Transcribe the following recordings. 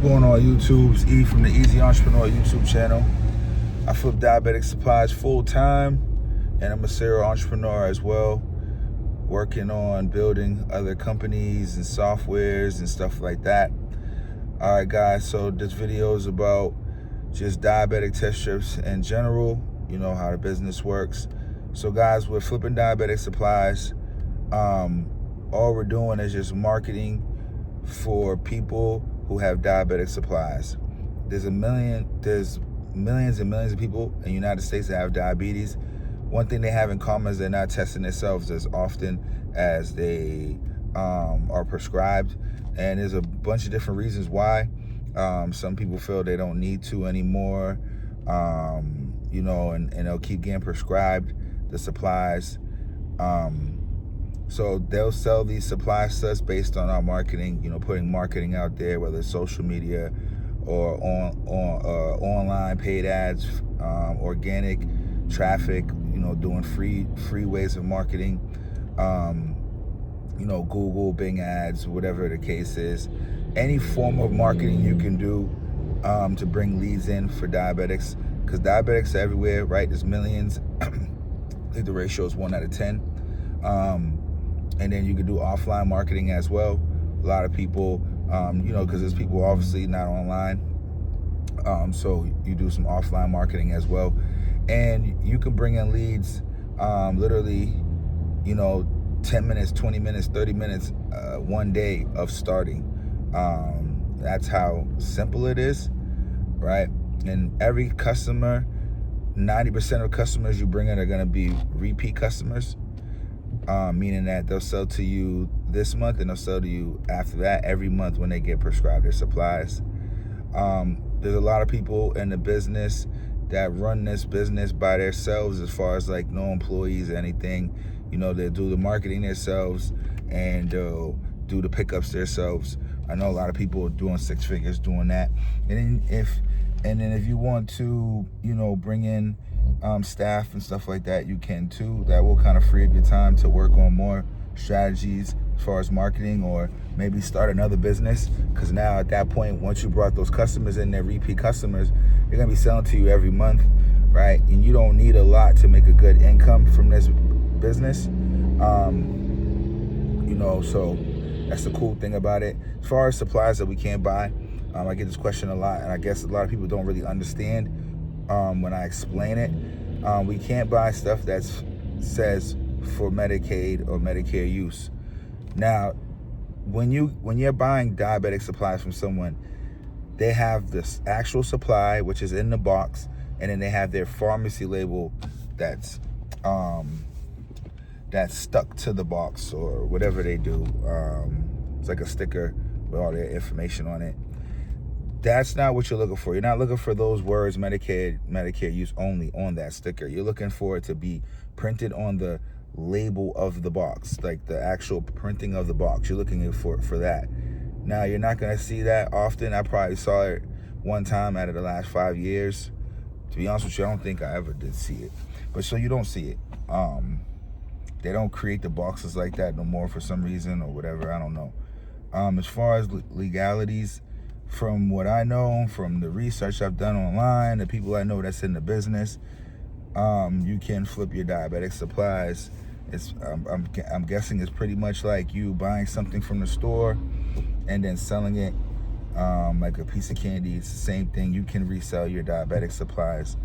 going on YouTube? It's E from the Easy Entrepreneur YouTube channel. I flip diabetic supplies full time, and I'm a serial entrepreneur as well, working on building other companies and softwares and stuff like that. All right, guys, so this video is about just diabetic test strips in general, you know, how the business works. So guys, we're flipping diabetic supplies. All we're doing is just marketing for people who have diabetic supplies. There's millions and millions of people in the United States that have diabetes. One thing they have in common is they're not testing themselves as often as they are prescribed. And there's a bunch of different reasons why. Some people feel they don't need to anymore, you know, and they'll keep getting prescribed the supplies. So they'll sell these supplies to us based on our marketing, you know, putting marketing out there, whether it's social media or online paid ads, organic traffic, you know, doing free ways of marketing, you know, Google, Bing ads, whatever the case is. Any form of marketing you can do to bring leads in for diabetics, because diabetics are everywhere, right? There's millions. I think the ratio is 1 out of 10. And then you can do offline marketing as well. A lot of people, you know, because there's people obviously not online. So you do some offline marketing as well. And you can bring in leads literally, you know, 10 minutes, 20 minutes, 30 minutes, one day of starting. That's how simple it is, right? And every customer, 90% of customers you bring in are gonna be repeat customers. Meaning that they'll sell to you this month and they'll sell to you after that every month when they get prescribed their supplies. There's a lot of people in the business that run this business by themselves, as far as like no employees or anything. You know, they'll do the marketing themselves and they'll do the pickups themselves. I know a lot of people are doing 6 figures doing that. And then if you want to, you know, bring in staff and stuff like that, you can too. That will kind of free up your time to work on more strategies as far as marketing, or maybe start another business, because now at that point, once you brought those customers in, they're repeat customers, they're gonna be selling to you every month, right? And you don't need a lot to make a good income from this business. You know, so that's the cool thing about it. As far as supplies that we can't buy, I get this question a lot, and I guess a lot of people don't really understand when I explain it. We can't buy stuff that says for Medicaid or Medicare use. Now, when you're buying diabetic supplies from someone, they have this actual supply, which is in the box, and then they have their pharmacy label that's stuck to the box, or whatever they do. It's like a sticker with all their information on it. That's not what you're looking for. You're not looking for those words, Medicare use only, on that sticker. You're looking for it to be printed on the label of the box, like the actual printing of the box. You're looking for that. Now, you're not going to see that often. I probably saw it one time out of the last 5 years. To be honest with you, I don't think I ever did see it. But so you don't see it. They don't create the boxes like that no more for some reason or whatever. I don't know. As far as legalities, from what I know, from the research I've done online, the people I know that's in the business, you can flip your diabetic supplies. I'm guessing it's pretty much like you buying something from the store and then selling it like a piece of candy. It's the same thing. You can resell your diabetic supplies.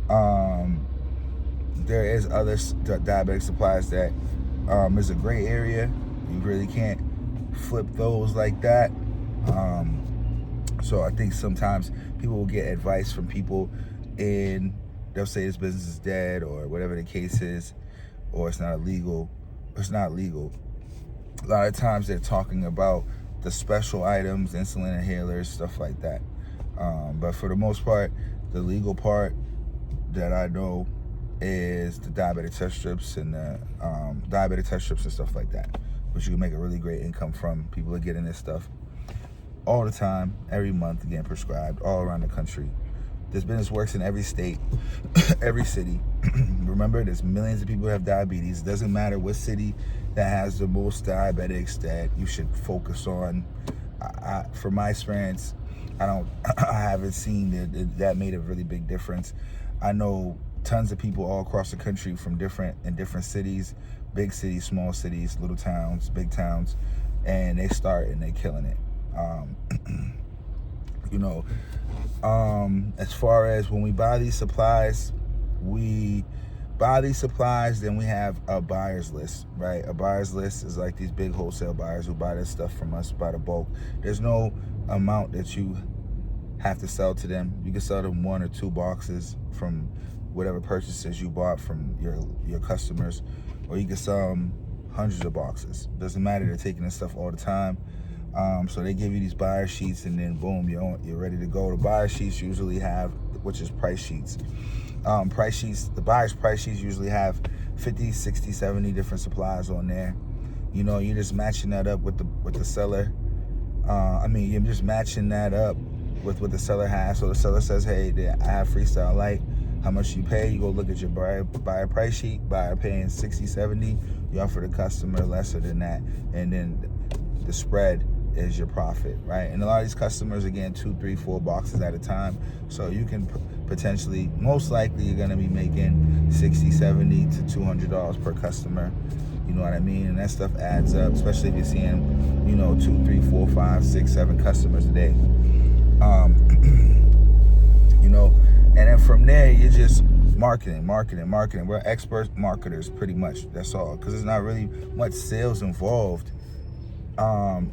There is other diabetic supplies that is a gray area. You really can't flip those like that. So I think sometimes people will get advice from people and they'll say this business is dead or whatever the case is, or it's not illegal. It's not legal. A lot of times they're talking about the special items, insulin inhalers, stuff like that. But for the most part, the legal part that I know is the diabetic test strips and the diabetic test strips and stuff like that, which you can make a really great income from. People are getting this stuff all the time, every month, getting prescribed all around the country. This business works in every state, every city. Remember, there's millions of people who have diabetes. It doesn't matter what city that has the most diabetics that you should focus on. From my experience, I haven't seen that made a really big difference. I know tons of people all across the country from different cities, big cities, small cities, little towns, big towns, and they start and they killing it. You know, as far as when we buy these supplies, we buy these supplies, then we have a buyer's list, right? A buyer's list is like these big wholesale buyers who buy this stuff from us by the bulk. There's no amount that you have to sell to them. You can sell them 1 or 2 boxes from whatever purchases you bought from your customers, or you can sell them hundreds of boxes. Doesn't matter, they're taking this stuff all the time. So they give you these buyer sheets, and then boom, you're ready to go. The buyer sheets usually have, which is price sheets. Price sheets, the buyer's price sheets usually have 50, 60, 70 different supplies on there. You know, you're just matching that up with the seller. You're just matching that up with what the seller has. So the seller says, hey, I have Freestyle Light. How much you pay? You go look at your buyer price sheet. Buyer paying 60, 70. You offer the customer lesser than that. And then the spread is your profit, right? And a lot of these customers, again, 2, 3, 4 boxes at a time. So you can potentially, most likely, you're gonna be making $60, $70 to $200 per customer. You know what I mean? And that stuff adds up, especially if you're seeing, 2, 3, 4, 5, 6, 7 customers a day. And then from there, you're just marketing. We're expert marketers, pretty much. That's all, because there's not really much sales involved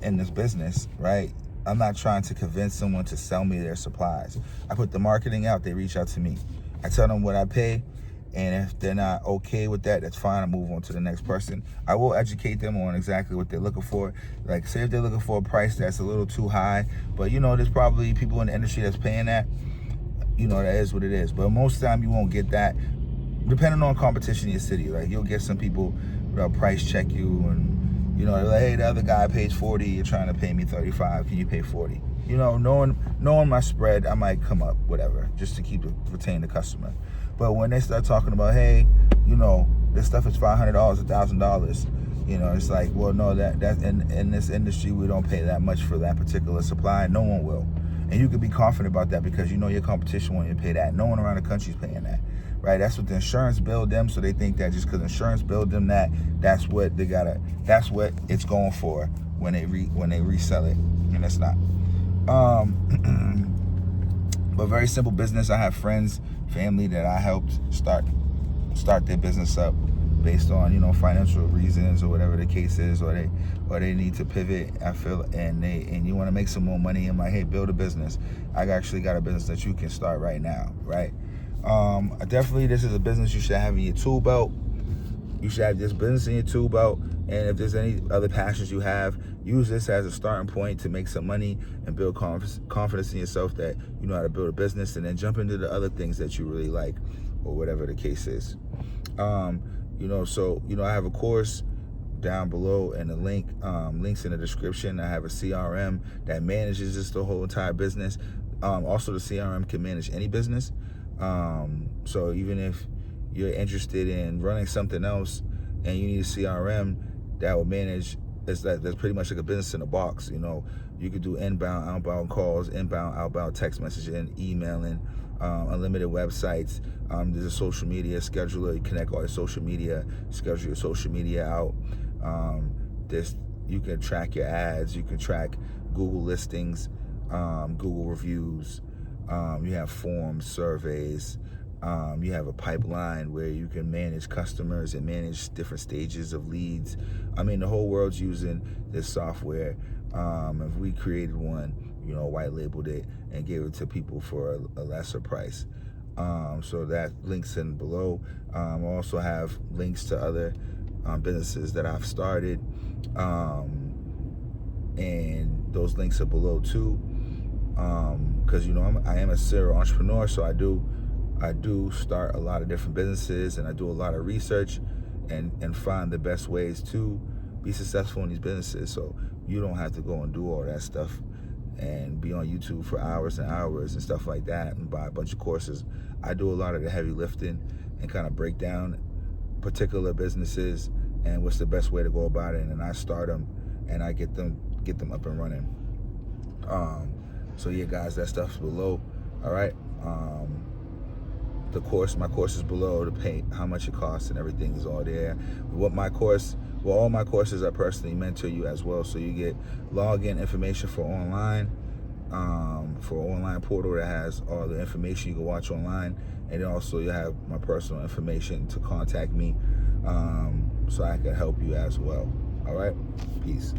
in this business, right? I'm not trying to convince someone to sell me their supplies. I put the marketing out, they reach out to me. I tell them what I pay, and if they're not okay with that, that's fine. I move on to the next person. I will educate them on exactly what they're looking for. Like, say if they're looking for a price that's a little too high, but there's probably people in the industry that's paying that. That is what it is. But most of the time you won't get that, depending on competition in your city. Like, you'll get some people that'll price check you, and they're like, hey, the other guy pays 40, you're trying to pay me 35, can you pay 40? Knowing my spread, I might come up, whatever, just to retain the customer. But when they start talking about, hey, this stuff is $500, $1,000, it's like, well, no, that in this industry, we don't pay that much for that particular supply. No one will. And you can be confident about that, because your competition won't even pay that. No one around the country is paying that, right? That's what the insurance billed them, so they think that just because insurance billed them that's what it's going for when they resell it, and it's not. But very simple business. I have friends, family that I helped start their business up based on financial reasons, or whatever the case is, or they need to pivot. I feel, and you want to make some more money. I'm like, hey, build a business. I actually got a business that you can start right now, right? Definitely, this is a business you should have in your tool belt. You should have this business in your tool belt, and if there's any other passions you have, use this as a starting point to make some money and build confidence in yourself that you know how to build a business, and then jump into the other things that you really like, or whatever the case is. I have a course down below, and the links in the description. I have a CRM that manages just the whole entire business. Also, the CRM can manage any business. So even if you're interested in running something else and you need a CRM that will manage, that's pretty much like a business in a box. You could do inbound, outbound calls, inbound, outbound text messaging, emailing, unlimited websites. There's a social media scheduler. You connect all your social media, schedule your social media out. You can track your ads. You can track Google listings, Google reviews. You have forms, surveys. You have a pipeline where you can manage customers and manage different stages of leads. The whole world's using this software. If we created one, white labeled it and gave it to people for a lesser price. So that links in below. I also have links to other businesses that I've started, and those links are below too. Because I am a serial entrepreneur, so I do start a lot of different businesses, and I do a lot of research and find the best ways to be successful in these businesses. So you don't have to go and do all that stuff and be on YouTube for hours and hours and stuff like that and buy a bunch of courses. I do a lot of the heavy lifting and kind of break down particular businesses and what's the best way to go about it, and then I start them and I get them up and running. So yeah, guys, that stuff's below. All right. My course is below. The pay, how much it costs, and everything is all there. All my courses, I personally mentor you as well, so you get login information for online portal that has all the information you can watch online, and then also you have my personal information to contact me, so I can help you as well. All right, peace.